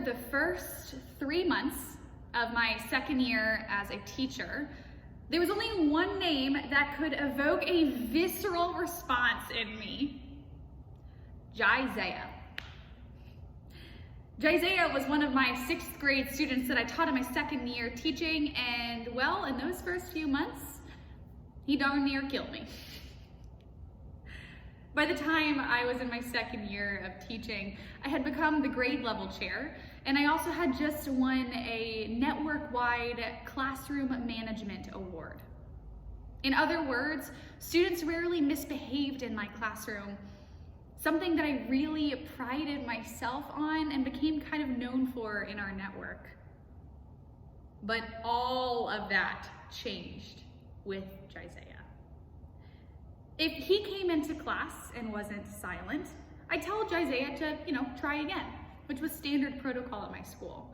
the first 3 months of my second year as a teacher, there was only one name that could evoke a visceral response in me: Jaiziah. Jaiziah was one of my 6th grade students that I taught in my second year teaching, and well, in those first few months, he darn near killed me. By the time I was in my second year of teaching, I had become the grade level chair, and I also had just won a network-wide classroom management award. In other words, students rarely misbehaved in my classroom, something that I really prided myself on and became kind of known for in our network. But all of that changed with Jaiziah. If he came into class and wasn't silent, I'd tell Jaiziah to, try again, which was standard protocol at my school.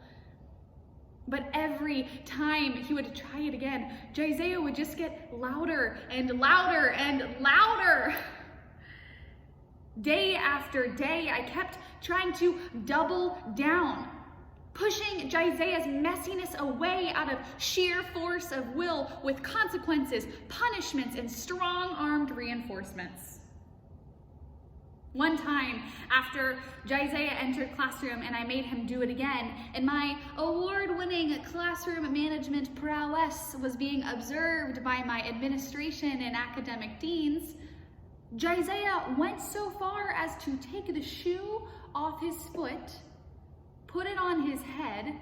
But every time he would try it again, Jaiziah would just get louder and louder and louder. Day after day, I kept trying to double down, pushing Jaiziah's messiness away out of sheer force of will with consequences, punishments, and strong-armed reinforcements. One time, after Jaiziah entered classroom and I made him do it again, and my award-winning classroom management prowess was being observed by my administration and academic deans, Jaiziah went so far as to take the shoe off his foot, put it on his head,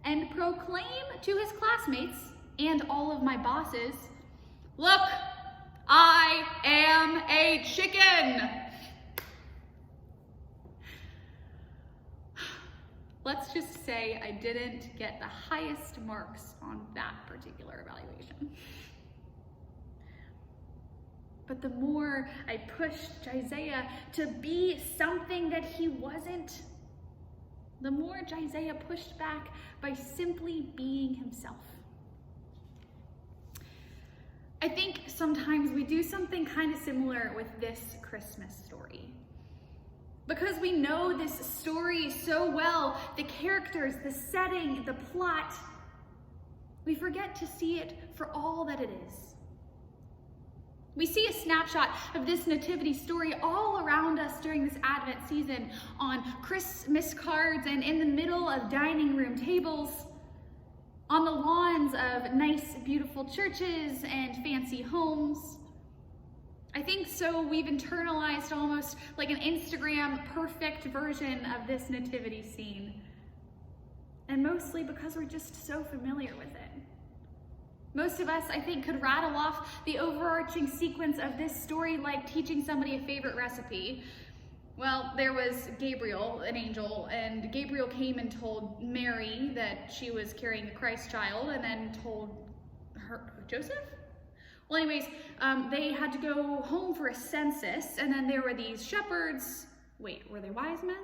and proclaim to his classmates and all of my bosses, "Look, I am a chicken." Let's just say I didn't get the highest marks on that particular evaluation. But the more I pushed Jaiziah to be something that he wasn't, the more Jaiziah pushed back by simply being himself. I think sometimes we do something kind of similar with this Christmas story. Because we know this story so well, the characters, the setting, the plot, we forget to see it for all that it is. We see a snapshot of this nativity story all around us during this Advent season, on Christmas cards and in the middle of dining room tables, on the lawns of nice, beautiful churches and fancy homes. I think so we've internalized almost like an Instagram perfect version of this nativity scene. And mostly because we're just so familiar with it. Most of us, I think, could rattle off the overarching sequence of this story like teaching somebody a favorite recipe. Well, there was Gabriel, an angel, and Gabriel came and told Mary that she was carrying the Christ child, and then told Joseph? Well, anyways, they had to go home for a census, and then there were these shepherds. Wait, were they wise men?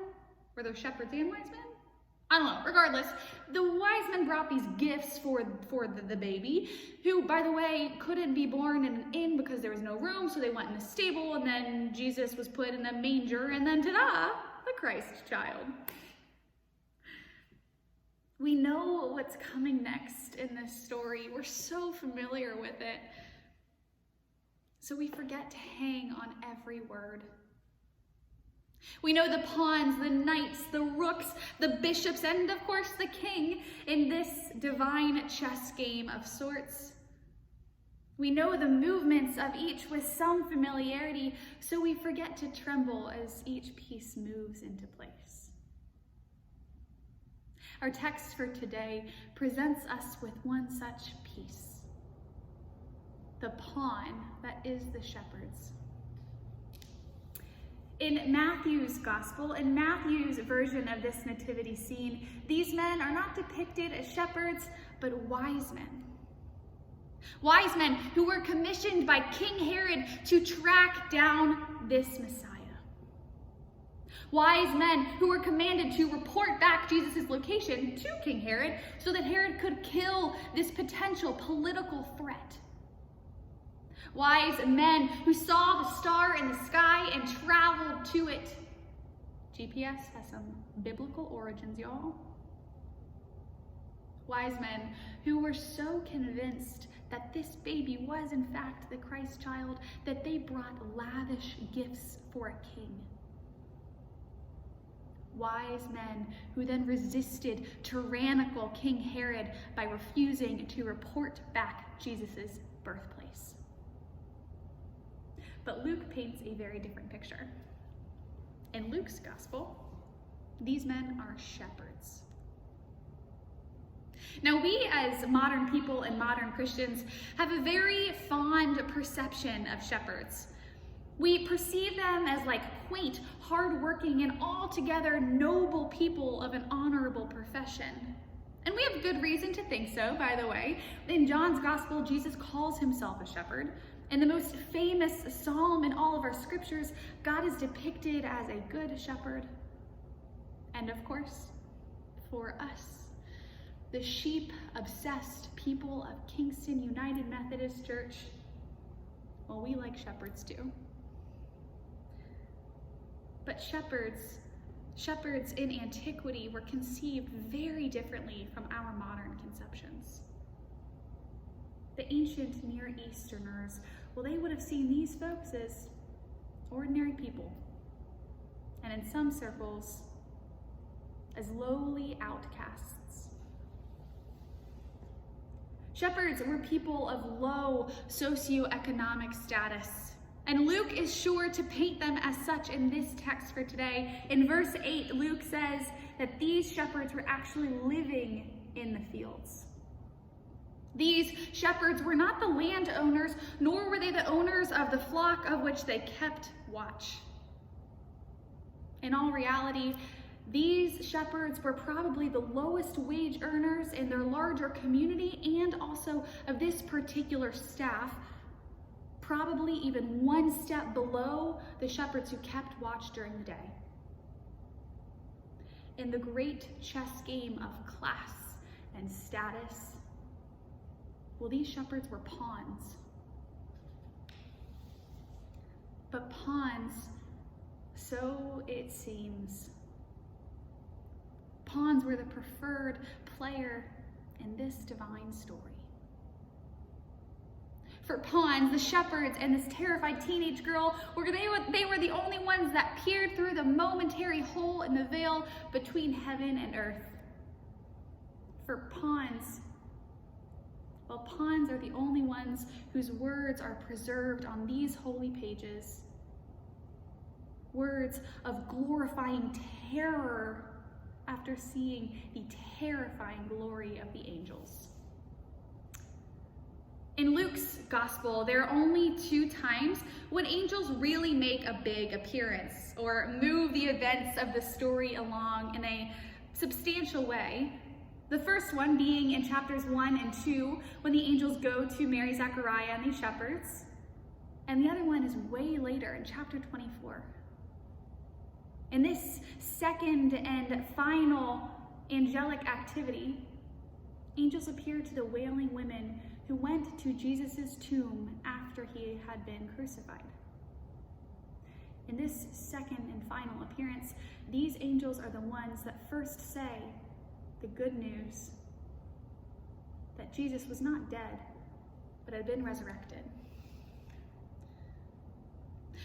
Were those shepherds and wise men? I don't know. Regardless, the wise men brought these gifts for the baby, who, by the way, couldn't be born in an inn because there was no room, so they went in a stable, and then Jesus was put in a manger, and then ta-da, the Christ child. We know what's coming next in this story. We're so familiar with it. So we forget to hang on every word. We know the pawns, the knights, the rooks, the bishops, and of course the king in this divine chess game of sorts. We know the movements of each with some familiarity, so we forget to tremble as each piece moves into place. Our text for today presents us with one such piece: the pawn that is the shepherds. In Matthew's gospel, in Matthew's version of this nativity scene, these men are not depicted as shepherds, but wise men. Wise men who were commissioned by King Herod to track down this Messiah. Wise men who were commanded to report back Jesus' location to King Herod so that Herod could kill this potential political threat. Wise men who saw the star in the sky and traveled to it. GPS has some biblical origins, y'all. Wise men who were so convinced that this baby was in fact the Christ child that they brought lavish gifts for a king. Wise men who then resisted tyrannical King Herod by refusing to report back Jesus' birthplace. But Luke paints a very different picture. In Luke's gospel, these men are shepherds. Now, we as modern people and modern Christians have a very fond perception of shepherds. We perceive them as like quaint, hardworking, and altogether noble people of an honorable profession. And we have good reason to think so, by the way. In John's gospel, Jesus calls himself a shepherd. In the most famous psalm in all of our scriptures, God is depicted as a good shepherd. And of course, for us, the sheep-obsessed people of Kingston United Methodist Church, well, we like shepherds too. But shepherds in antiquity were conceived very differently from our modern conceptions. The ancient Near Easterners, well, they would have seen these folks as ordinary people, and in some circles, as lowly outcasts. Shepherds were people of low socioeconomic status, and Luke is sure to paint them as such in this text for today. In verse 8, Luke says that these shepherds were actually living in the fields. These shepherds were not the landowners, nor were they the owners of the flock of which they kept watch. In all reality, these shepherds were probably the lowest wage earners in their larger community and also of this particular staff, probably even one step below the shepherds who kept watch during the day. In the great chess game of class and status, well, these shepherds were pawns. But pawns, so it seems, pawns were the preferred player in this divine story. For pawns, the shepherds and this terrified teenage girl, they were the only ones that peered through the momentary hole in the veil between heaven and earth. For pawns, well, pawns are the only ones whose words are preserved on these holy pages. Words of glorifying terror after seeing the terrifying glory of the angels. In Luke's gospel, there are only 2 times when angels really make a big appearance or move the events of the story along in a substantial way. The first one being in chapters 1 and 2, when the angels go to Mary, Zechariah, and these shepherds. And the other one is way later in chapter 24. In this second and final angelic activity, angels appear to the wailing women who went to Jesus' tomb after he had been crucified. In this second and final appearance, these angels are the ones that first say the good news that Jesus was not dead, but had been resurrected.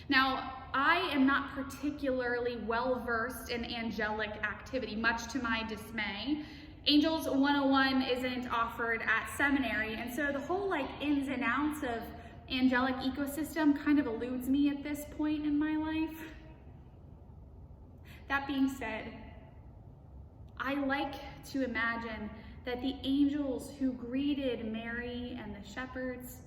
Now, I am not particularly well-versed in angelic activity, much to my dismay. Angels 101 isn't offered at seminary, and so the whole ins and outs of angelic ecosystem kind of eludes me at this point in my life. That being said, I like to imagine that the angels who greeted Mary and the shepherds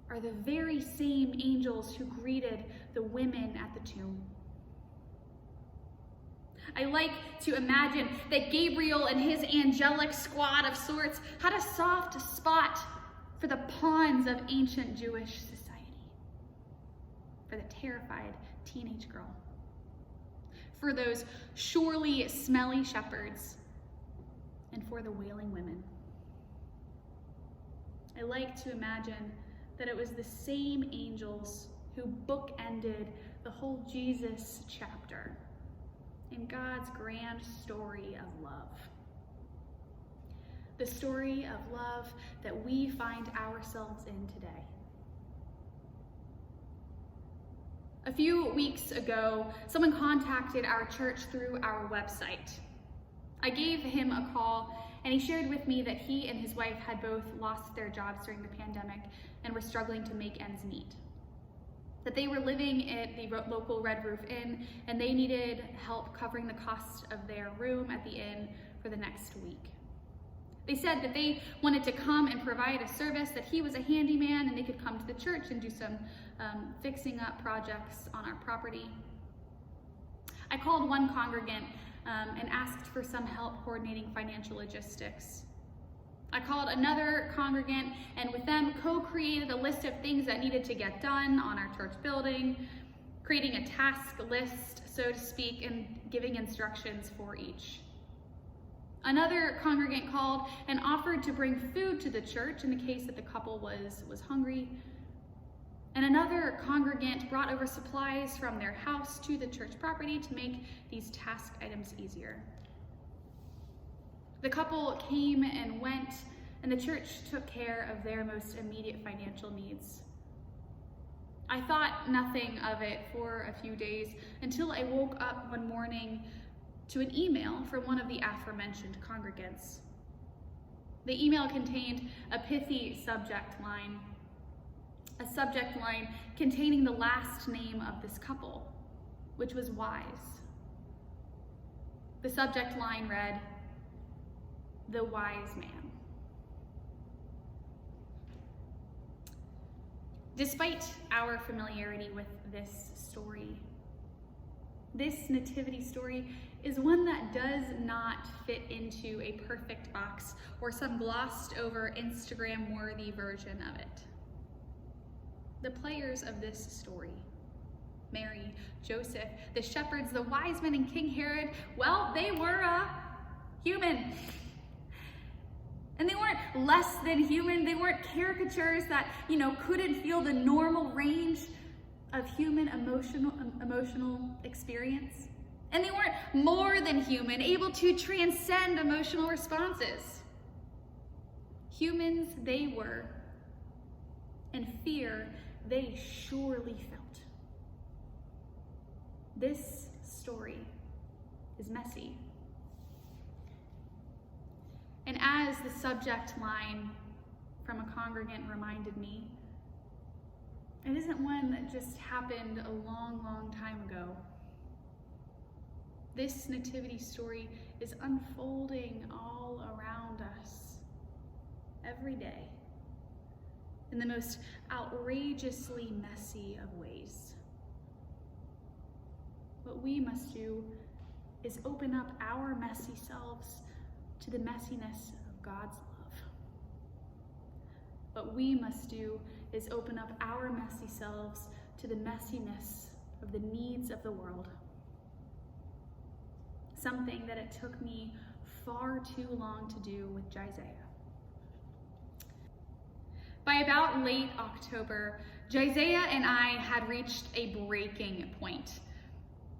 are the very same angels who greeted the women at the tomb. I like to imagine that Gabriel and his angelic squad of sorts had a soft spot for the pawns of ancient Jewish society, for the terrified teenage girl, for those surely smelly shepherds, and for the wailing women. I like to imagine that it was the same angels who bookended the whole Jesus chapter in God's grand story of love. the story of love that we find ourselves in today. A few weeks ago, someone contacted our church through our website. I gave him a call, and he shared with me that he and his wife had both lost their jobs during the pandemic and were struggling to make ends meet. That they were living at the local Red Roof Inn, and they needed help covering the cost of their room at the inn for the next week. They said that they wanted to come and provide a service, that he was a handyman and they could come to the church and do some fixing up projects on our property. I called one congregant and asked for some help coordinating financial logistics. I called another congregant and with them co-created a list of things that needed to get done on our church building, creating a task list, so to speak, and giving instructions for each. Another congregant called and offered to bring food to the church in the case that the couple was hungry. And another congregant brought over supplies from their house to the church property to make these task items easier. The couple came and went, and the church took care of their most immediate financial needs. I thought nothing of it for a few days until I woke up one morning to an email from one of the aforementioned congregants. The email contained a pithy subject line, a subject line containing the last name of this couple, which was Wise. The subject line read, "The Wise Man." Despite our familiarity with this story, this nativity story is one that does not fit into a perfect box or some glossed over Instagram-worthy version of it. The players of this story, Mary, Joseph, the shepherds, the wise men, and King Herod, well, they were human. And they weren't less than human. They weren't caricatures that, couldn't feel the normal range of human emotional experience. And they weren't more than human, able to transcend emotional responses. Humans they were, and fear they surely felt. This story is messy. And as the subject line from a congregant reminded me, it isn't one that just happened a long, long time ago. This nativity story is unfolding all around us every day in the most outrageously messy of ways. What we must do is open up our messy selves to the messiness of God's love. What we must do is open up our messy selves to the messiness of the needs of the world. Something that it took me far too long to do with Isaiah. By about late October, Isaiah and I had reached a breaking point.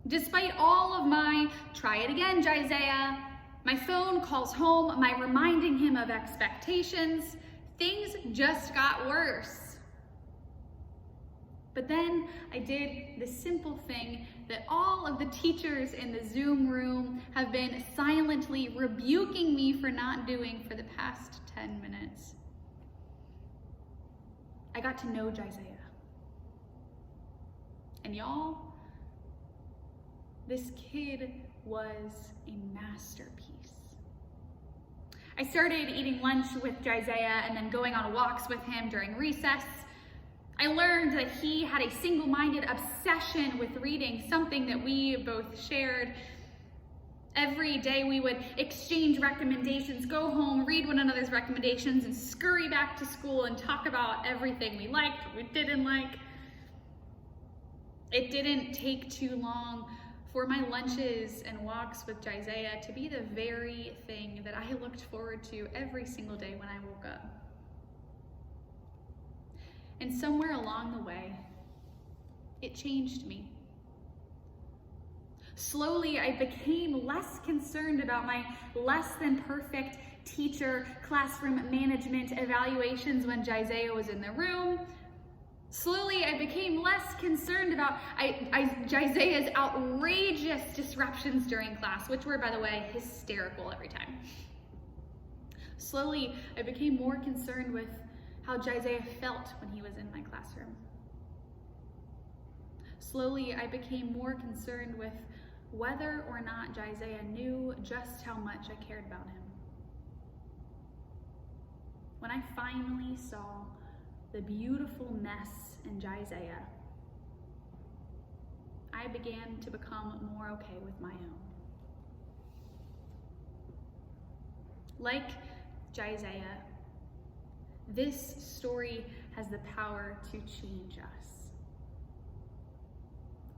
Despite all of my "try it again, Isaiah," my phone calls home, my reminding him of expectations, things just got worse. But then I did the simple thing that all of the teachers in the Zoom room have been silently rebuking me for not doing for the past 10 minutes. I got to know Isaiah. And y'all, this kid was a masterpiece. I started eating lunch with Isaiah and then going on walks with him during recess. I learned that he had a single-minded obsession with reading, something that we both shared. Every day we would exchange recommendations, go home, read one another's recommendations, and scurry back to school and talk about everything we liked or we didn't like. It didn't take too long for my lunches and walks with Isaiah to be the very thing that I looked forward to every single day when I woke up. And somewhere along the way, it changed me. Slowly, I became less concerned about my less than perfect teacher, classroom management evaluations when Isaiah was in the room. Slowly, I became less concerned about Isaiah's outrageous disruptions during class, which were, by the way, hysterical every time. Slowly, I became more concerned with how Isaiah felt when he was in my classroom. Slowly, I became more concerned with whether or not Isaiah knew just how much I cared about him. When I finally saw the beautiful mess in Isaiah, I began to become more okay with my own. Like Isaiah, this story has the power to change us.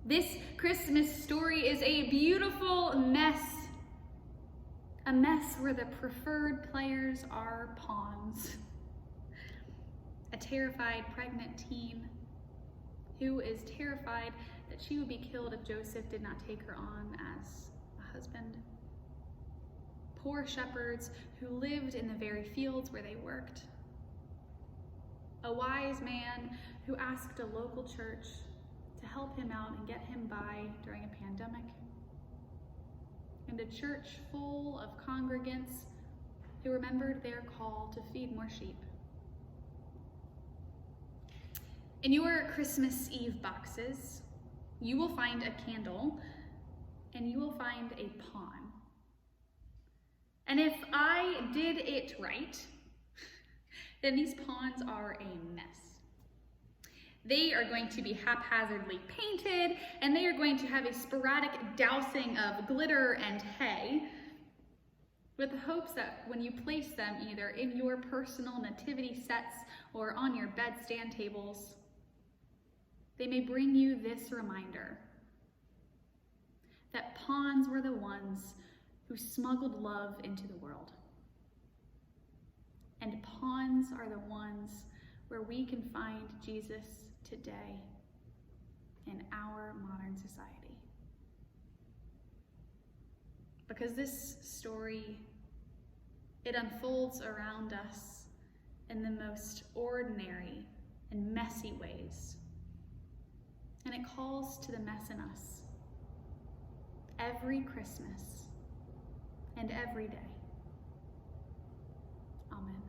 This Christmas story is a beautiful mess. A mess where the preferred players are pawns. A terrified pregnant teen who is terrified that she would be killed if Joseph did not take her on as a husband. Poor shepherds who lived in the very fields where they worked. A wise man who asked a local church to help him out and get him by during a pandemic. And a church full of congregants who remembered their call to feed more sheep. In your Christmas Eve boxes, you will find a candle and you will find a pawn. And if I did it right, then these pawns are a mess. They are going to be haphazardly painted, and they are going to have a sporadic dousing of glitter and hay, with the hopes that when you place them either in your personal nativity sets or on your bedstand tables, they may bring you this reminder that pawns were the ones who smuggled love into the world. And pawns are the ones where we can find Jesus today in our modern society. Because this story, it unfolds around us in the most ordinary and messy ways. And it calls to the mess in us every Christmas and every day. Amen.